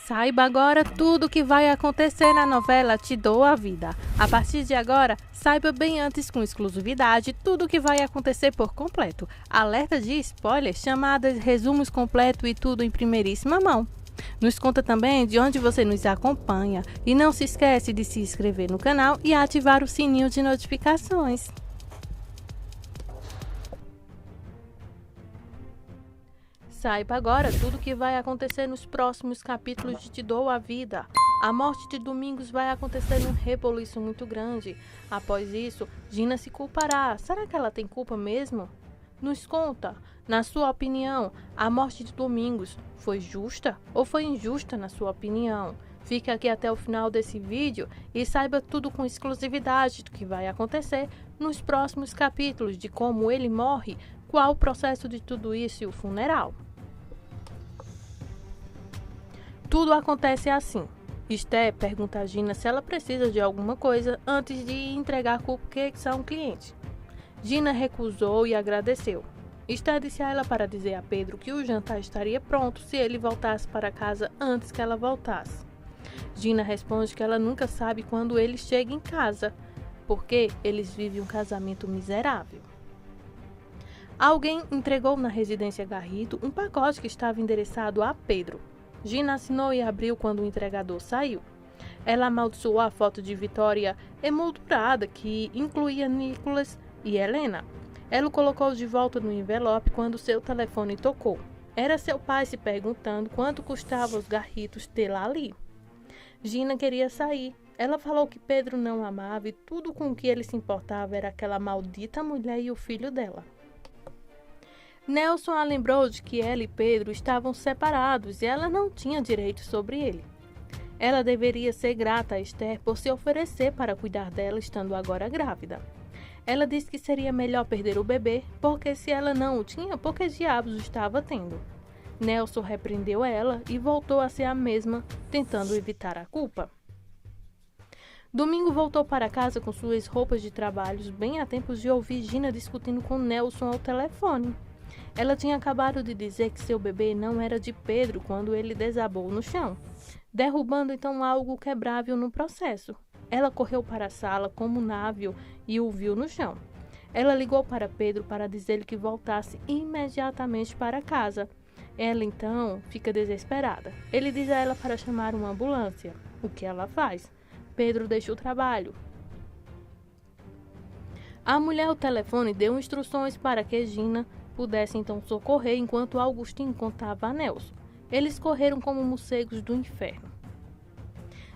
Saiba agora tudo o que vai acontecer na novela Te Dou a Vida. A partir de agora, saiba bem antes com exclusividade tudo o que vai acontecer por completo. Alerta de spoilers, chamadas, resumos completos e tudo em primeiríssima mão. Nos conta também de onde você nos acompanha e não se esquece de se inscrever no canal e ativar o sininho de notificações. Saiba agora tudo o que vai acontecer nos próximos capítulos de Te Dou a Vida. A morte de Domingos vai acontecer num reboliço muito grande. Após isso, Gina se culpará. Será que ela tem culpa mesmo? Nos conta, na sua opinião, a morte de Domingos foi justa ou foi injusta na sua opinião? Fique aqui até o final desse vídeo e saiba tudo com exclusividade do que vai acontecer nos próximos capítulos, de como ele morre, qual o processo de tudo isso e o funeral. Tudo acontece assim. Esther pergunta a Gina se ela precisa de alguma coisa antes de entregar cupcakes a um cliente. Gina recusou e agradeceu. Esther disse a ela para dizer a Pedro que o jantar estaria pronto se ele voltasse para casa antes que ela voltasse. Gina responde que ela nunca sabe quando ele chega em casa, porque eles vivem um casamento miserável. Alguém entregou na residência Garrido um pacote que estava endereçado a Pedro. Gina assinou e abriu quando o entregador saiu. Ela amaldiçoou a foto de Vitória emoldurada, que incluía Nicolas e Helena. Ela o colocou de volta no envelope quando seu telefone tocou. Era seu pai se perguntando quanto custava os Garridos tê-la ali. Gina queria sair. Ela falou que Pedro não amava e tudo com o que ele se importava era aquela maldita mulher e o filho dela. Nelson a lembrou de que ela e Pedro estavam separados e ela não tinha direito sobre ele. Ela deveria ser grata a Esther por se oferecer para cuidar dela estando agora grávida. Ela disse que seria melhor perder o bebê, porque se ela não o tinha, por que diabos o estava tendo? Nelson repreendeu ela e voltou a ser a mesma, tentando evitar a culpa. Domingo voltou para casa com suas roupas de trabalho, bem a tempo de ouvir Gina discutindo com Nelson ao telefone. Ela tinha acabado de dizer que seu bebê não era de Pedro quando ele desabou no chão, derrubando então algo quebrável no processo. Ela correu para a sala comunável e o viu no chão. Ela ligou para Pedro para dizer-lhe que voltasse imediatamente para casa. Ela então fica desesperada. Ele diz a ela para chamar uma ambulância. O que ela faz? Pedro deixa o trabalho. A mulher ao telefone deu instruções para que Gina pudesse então socorrer enquanto Augustinho contava a Nelson. Eles correram como morcegos do inferno.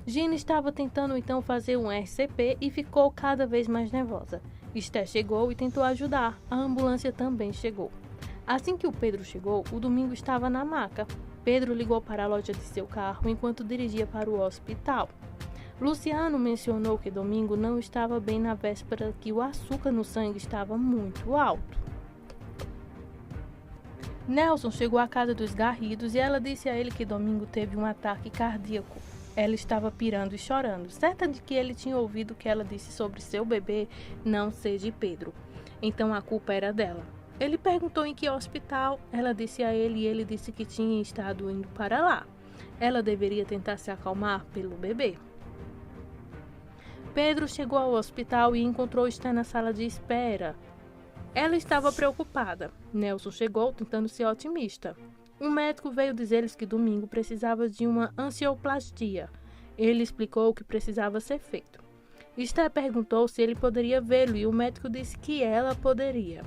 Gina estava tentando então fazer um RCP e ficou cada vez mais nervosa. Esther chegou e tentou ajudar. A ambulância também chegou. Assim que o Pedro chegou, o Domingo estava na maca. Pedro ligou para a loja de seu carro enquanto dirigia para o hospital. Luciano mencionou que Domingo não estava bem na véspera, que o açúcar no sangue estava muito alto. Nelson chegou à casa dos Garridos e ela disse a ele que Domingo teve um ataque cardíaco. Ela estava pirando e chorando, certa de que ele tinha ouvido o que ela disse sobre seu bebê não ser de Pedro. Então a culpa era dela. Ele perguntou em que hospital. Ela disse a ele e ele disse que tinha estado indo para lá. Ela deveria tentar se acalmar pelo bebê. Pedro chegou ao hospital e encontrou Esther na sala de espera. Ela estava preocupada. Nelson chegou tentando ser otimista. Um médico veio dizer-lhes que Domingo precisava de uma angioplastia. Ele explicou o que precisava ser feito. Esther perguntou se ele poderia vê-lo e o médico disse que ela poderia.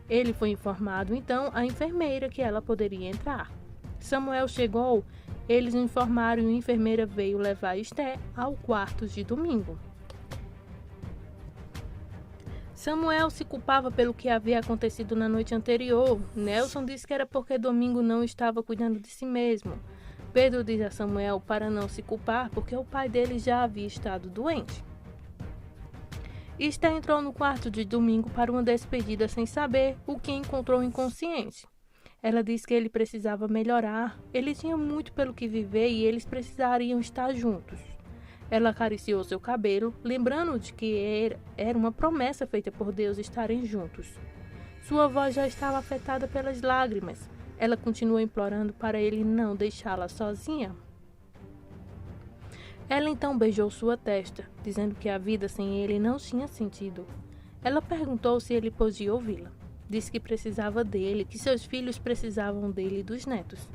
Ele foi informado então à enfermeira que ela poderia entrar. Samuel chegou, eles informaram e a enfermeira veio levar Esther ao quarto de Domingo. Samuel se culpava pelo que havia acontecido na noite anterior. Nelson disse que era porque Domingo não estava cuidando de si mesmo. Pedro diz a Samuel para não se culpar porque o pai dele já havia estado doente. Esther entrou no quarto de Domingo para uma despedida sem saber o que encontrou inconsciente. Ela disse que ele precisava melhorar. Ele tinha muito pelo que viver e eles precisariam estar juntos. Ela acariciou seu cabelo, lembrando de que era uma promessa feita por Deus estarem juntos. Sua voz já estava afetada pelas lágrimas. Ela continuou implorando para ele não deixá-la sozinha. Ela então beijou sua testa, dizendo que a vida sem ele não tinha sentido. Ela perguntou se ele podia ouvi-la. Disse que precisava dele, que seus filhos precisavam dele e dos netos.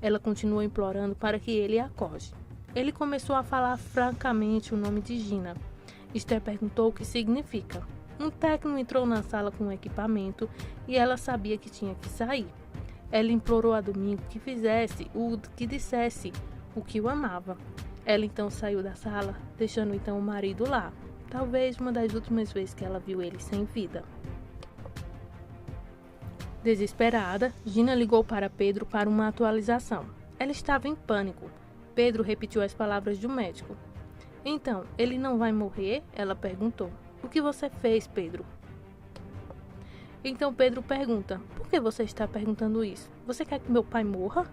Ela continuou implorando para que ele a acorde. Ele começou a falar francamente o nome de Gina. Esther perguntou o que significa. Um técnico entrou na sala com um equipamento e ela sabia que tinha que sair. Ela implorou a Domingo que dissesse o que o amava. Ela então saiu da sala, deixando então o marido lá. Talvez uma das últimas vezes que ela viu ele sem vida. Desesperada, Gina ligou para Pedro para uma atualização. Ela estava em pânico. Pedro repetiu as palavras do médico. Então, ele não vai morrer? Ela perguntou. O que você fez, Pedro? Então Pedro pergunta, por que você está perguntando isso? Você quer que meu pai morra?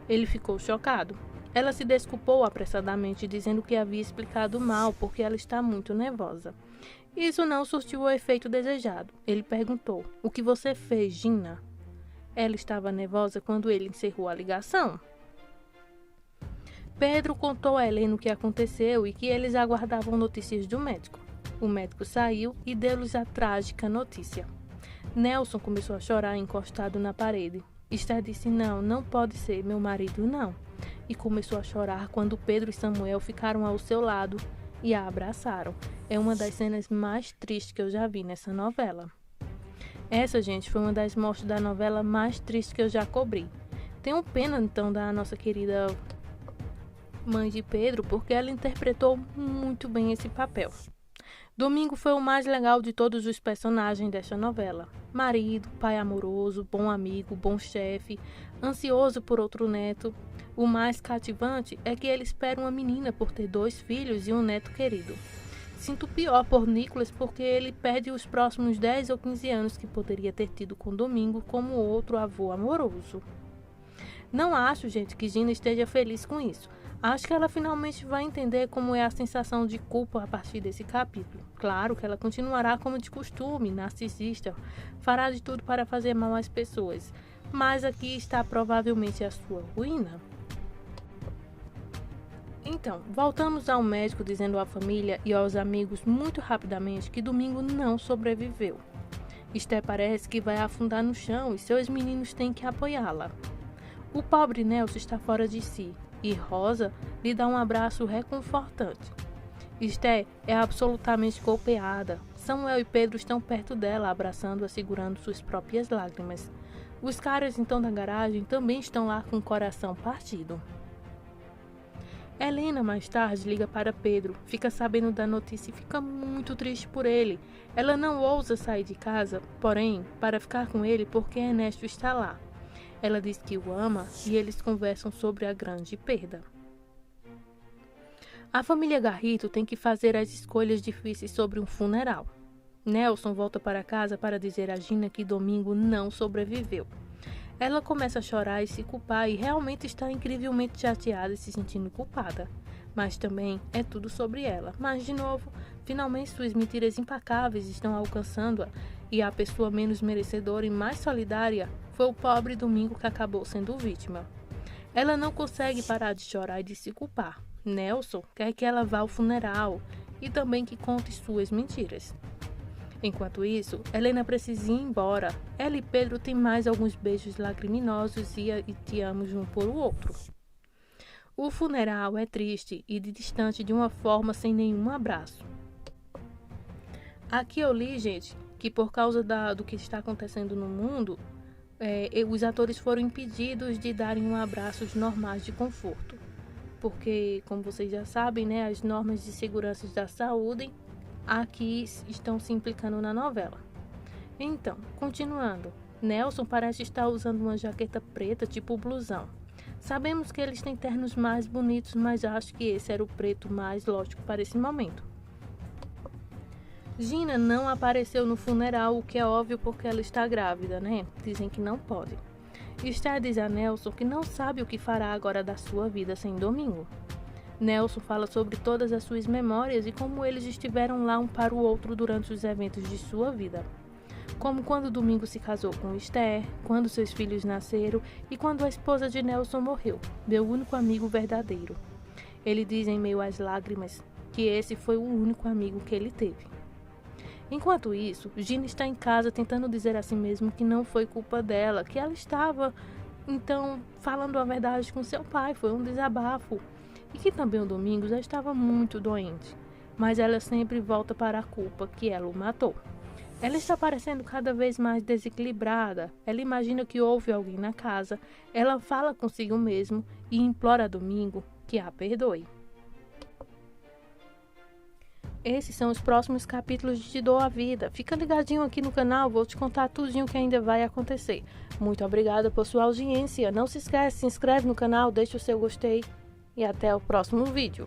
Ele ficou chocado. Ela se desculpou apressadamente, dizendo que havia explicado mal porque ela está muito nervosa. Isso não surtiu o efeito desejado. Ele perguntou, o que você fez, Gina? Ela estava nervosa quando ele encerrou a ligação. Pedro contou a Helena o que aconteceu e que eles aguardavam notícias do médico. O médico saiu e deu-lhes a trágica notícia. Nelson começou a chorar encostado na parede. Esther disse, não pode ser, meu marido não. E começou a chorar quando Pedro e Samuel ficaram ao seu lado e a abraçaram. É uma das cenas mais tristes que eu já vi nessa novela. Essa, gente, foi uma das mortes da novela mais tristes que eu já cobri. Tenho pena, então, da nossa querida mãe de Pedro, porque ela interpretou muito bem esse papel. Domingo foi o mais legal de todos os personagens desta novela. Marido, pai amoroso, bom amigo, bom chefe, ansioso por outro neto. O mais cativante é que ele espera uma menina por ter 2 filhos e um neto querido. Sinto pior por Nicholas porque ele perde os próximos 10 ou 15 anos que poderia ter tido com Domingo como outro avô amoroso. Não acho, gente, que Gina esteja feliz com isso. Acho que ela finalmente vai entender como é a sensação de culpa a partir desse capítulo. Claro que ela continuará como de costume, narcisista, fará de tudo para fazer mal às pessoas. Mas aqui está provavelmente a sua ruína. Então, voltamos ao médico dizendo à família e aos amigos muito rapidamente que Domingo não sobreviveu. Esther parece que vai afundar no chão e seus meninos têm que apoiá-la. O pobre Nelson está fora de si e Rosa lhe dá um abraço reconfortante. Esther é absolutamente golpeada. Samuel e Pedro estão perto dela, abraçando-a, segurando suas próprias lágrimas. Os caras então da garagem também estão lá com o coração partido. Helena mais tarde liga para Pedro, fica sabendo da notícia e fica muito triste por ele. Ela não ousa sair de casa, porém, para ficar com ele porque Ernesto está lá. Ela diz que o ama e eles conversam sobre a grande perda. A família Garrito tem que fazer as escolhas difíceis sobre um funeral. Nelson volta para casa para dizer a Gina que Domingo não sobreviveu. Ela começa a chorar e se culpar e realmente está incrivelmente chateada e se sentindo culpada. Mas também é tudo sobre ela. Mas, de novo, finalmente suas mentiras impecáveis estão alcançando-a e a pessoa menos merecedora e mais solidária foi o pobre Domingo que acabou sendo vítima. Ela não consegue parar de chorar e de se culpar. Nelson quer que ela vá ao funeral e também que conte suas mentiras. Enquanto isso, Helena precisa ir embora. Ela e Pedro têm mais alguns beijos lacriminosos e te amamos um por o outro. O funeral é triste e distante de uma forma sem nenhum abraço. Aqui eu li, gente, que por causa do que está acontecendo no mundo, os atores foram impedidos de darem abraços normais de conforto. Porque, como vocês já sabem, né, as normas de segurança da saúde aqui estão se implicando na novela. Então, continuando, Nelson parece estar usando uma jaqueta preta tipo blusão. Sabemos que eles têm ternos mais bonitos, mas acho que esse era o preto mais lógico para esse momento. Gina não apareceu no funeral, o que é óbvio porque ela está grávida, né? Dizem que não pode. Esther diz a Nelson que não sabe o que fará agora da sua vida sem Domingo. Nelson fala sobre todas as suas memórias e como eles estiveram lá um para o outro durante os eventos de sua vida. Como quando Domingo se casou com Esther, quando seus filhos nasceram e quando a esposa de Nelson morreu, meu único amigo verdadeiro. Ele diz em meio às lágrimas que esse foi o único amigo que ele teve. Enquanto isso, Gina está em casa tentando dizer a si mesma que não foi culpa dela, que ela estava, então, falando a verdade com seu pai, foi um desabafo, e que também o Domingos já estava muito doente. Mas ela sempre volta para a culpa que ela o matou. Ela está parecendo cada vez mais desequilibrada. Ela imagina que houve alguém na casa, ela fala consigo mesmo e implora a Domingo que a perdoe. Esses são os próximos capítulos de Te Dou a Vida. Fica ligadinho aqui no canal, vou te contar tudinho que ainda vai acontecer. Muito obrigada por sua audiência. Não se esquece, se inscreve no canal, deixa o seu gostei e até o próximo vídeo.